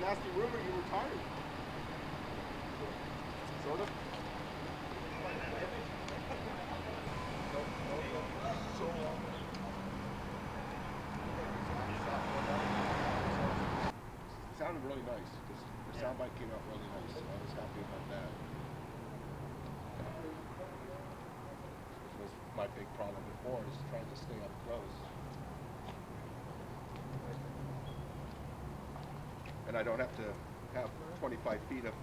nasty rumor you were tired. Sort of. It sounded really nice. The soundbite came out really nice. So I was happy about that. Which was my big problem before, is trying to stay up close. And I don't have to have 25 feet of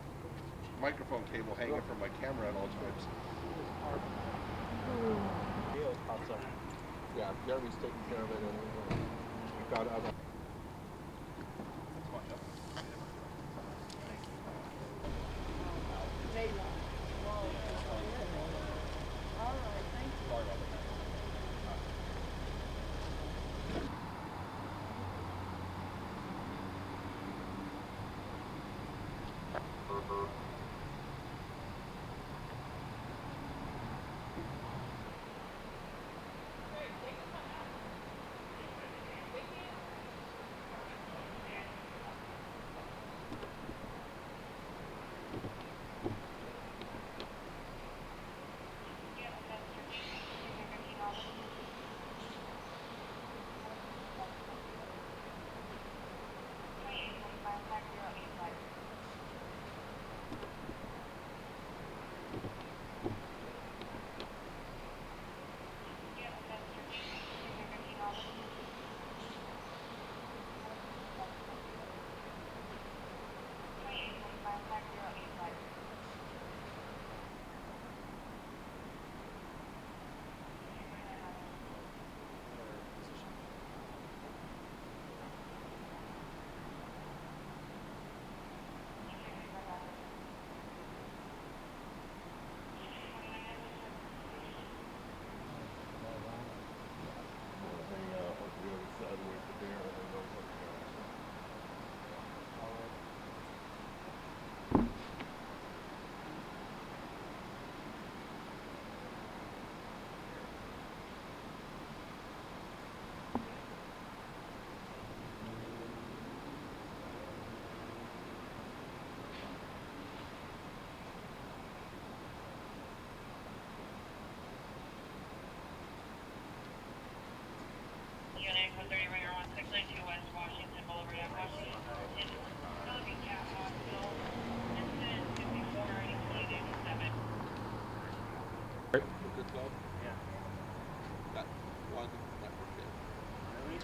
microphone cable hanging from my camera at all times. Yeah, Jeremy's taking care of it. And got other.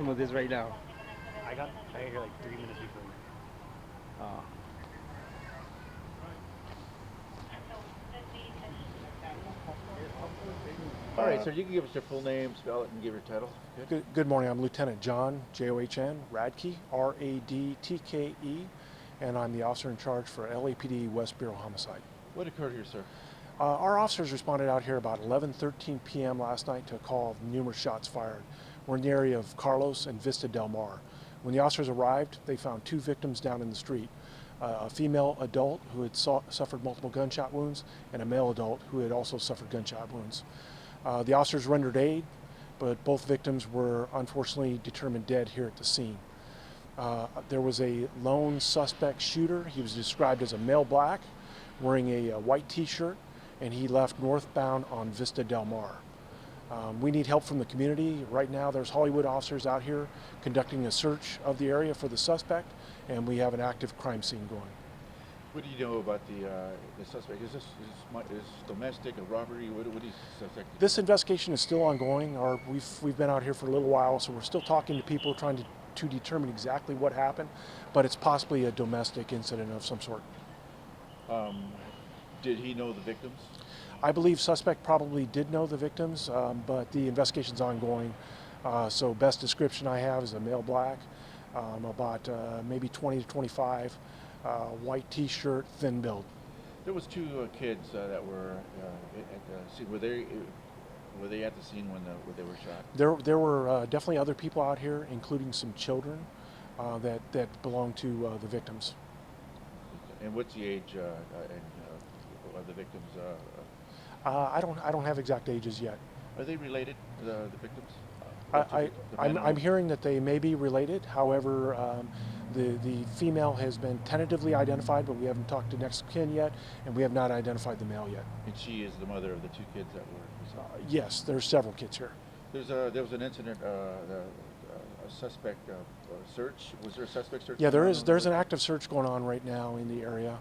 With this right now. I got here like 3 minutes before. All right, so you can give us your full name, spell it, and give your title. Good morning. I'm Lieutenant John, John, Radke, Radtke, and I'm the officer in charge for LAPD West Bureau Homicide. What occurred here, sir? Our officers responded out here about 11:13 p.m. last night to a call of numerous shots fired. We're in the area of Carlos and Vista Del Mar. When the officers arrived, they found 2 victims down in the street. A female adult who had suffered multiple gunshot wounds and a male adult who had also suffered gunshot wounds. The officers rendered aid, but both victims were unfortunately determined dead here at the scene. There was a lone suspect shooter. He was described as a male black, wearing a white t-shirt, and he left northbound on Vista Del Mar. We need help from the community. Right now there's Hollywood officers out here conducting a search of the area for the suspect, and we have an active crime scene going. What do you know about the suspect? Is this domestic, a robbery? What is the suspect? This investigation is still ongoing. We've been out here for a little while, so we're still talking to people, trying to determine exactly what happened, but it's possibly a domestic incident of some sort. Did he know the victims? I believe suspect probably did know the victims, but the investigation's ongoing. So best description I have is a male black, about maybe 20 to 25, white t-shirt, thin build. There was 2 kids that were at the scene. Were they at the scene when they were shot? There were definitely other people out here, including some children that belonged to the victims. And what's the age of the victims? I don't have exact ages yet. Are they related, the victims? I'm hearing that they may be related. However, The female has been tentatively identified, but we haven't talked to next of kin yet, and we have not identified the male yet. And she is the mother of the two kids that were. Yes, there's several kids here. There was an incident, a suspect search. Was there a suspect search? Yeah, there's an active search going on right now in the area.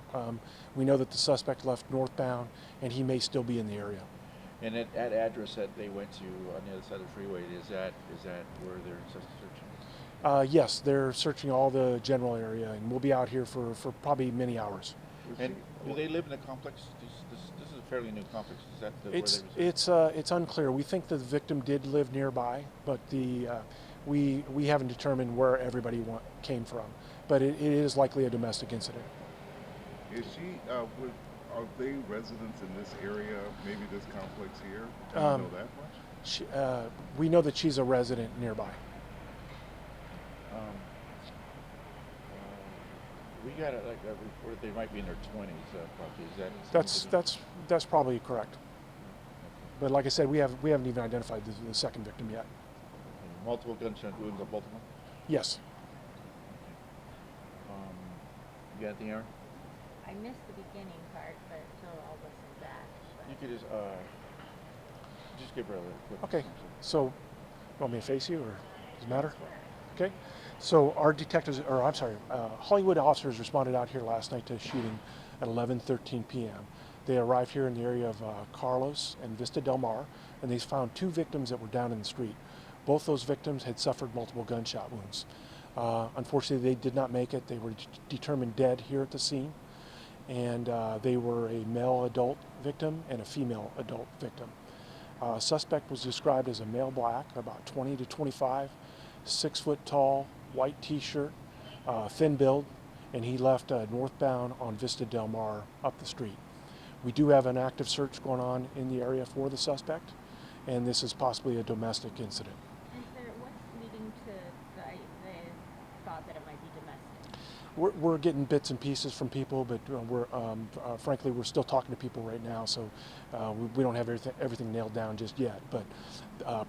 We know that the suspect left northbound, and he may still be in the area. And that address that they went to on the other side of the freeway, is that where they're searching? Yes, they're searching all the general area, and we'll be out here for probably many hours. And do they live in the complex? This is a fairly new complex. Is that where they reside? It's unclear. We think the victim did live nearby, but we haven't determined where everybody came from. But it is likely a domestic incident. Is she? Are they residents in this area? Maybe this complex here? Do you know that much? We know that she's a resident nearby. We got a report they might be in their 20s. Probably. Is that? That's probably correct. But like I said, we haven't even identified the second victim yet. Multiple gunshot wounds on both of them? Yes. You got anything, Aaron? I missed the beginning part, but so I'll listen back. You could just give her a quick. Okay. So, you want me to face you, or does it matter? Okay. So our detectives, or I'm sorry, Hollywood officers responded out here last night to a shooting at 11:13 p.m. They arrived here in the area of Carlos and Vista Del Mar, and they found two victims that were down in the street. Both those victims had suffered multiple gunshot wounds. Unfortunately, they did not make it. They were determined dead here at the scene, and they were a male adult victim and a female adult victim. Suspect was described as a male black, about 20 to 25, 6 foot tall, white t-shirt, thin build, and he left northbound on Vista Del Mar up the street. We do have an active search going on in the area for the suspect, and this is possibly a domestic incident. And sir, what's leading to the thought that it might be domestic? We're getting bits and pieces from people, but frankly, we're still talking to people right now, so we don't have everything nailed down just yet. But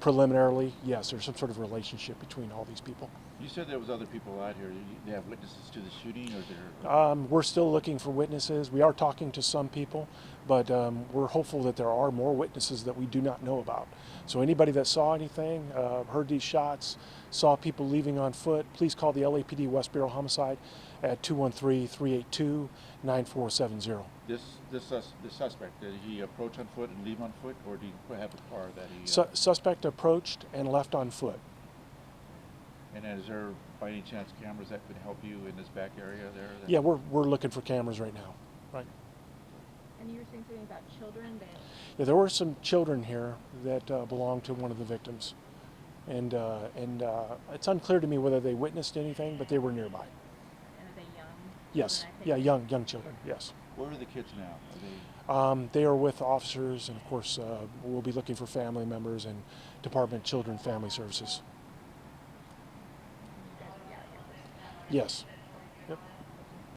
preliminarily, yes, there's some sort of relationship between all these people. You said there was other people out here. They have witnesses to the shooting, or is there? We're still looking for witnesses. We are talking to some people, but we're hopeful that there are more witnesses that we do not know about. So anybody that saw anything, heard these shots, saw people leaving on foot, please call the LAPD West Bureau Homicide at 213-382-9470. The suspect, did he approach on foot and leave on foot, or did he have a car that he? Suspect approached and left on foot. And is there, by any chance, cameras that could help you in this back area there? Yeah, we're looking for cameras right now. Right. And you were saying something about children that. Yeah, there were some children here that belonged to one of the victims, and it's unclear to me whether they witnessed anything, but they were nearby. And are they young? Yes. Yeah, young children. Yes. Where are the kids now? They are with officers, and of course, we'll be looking for family members and Department of Children and Family Services. Yes.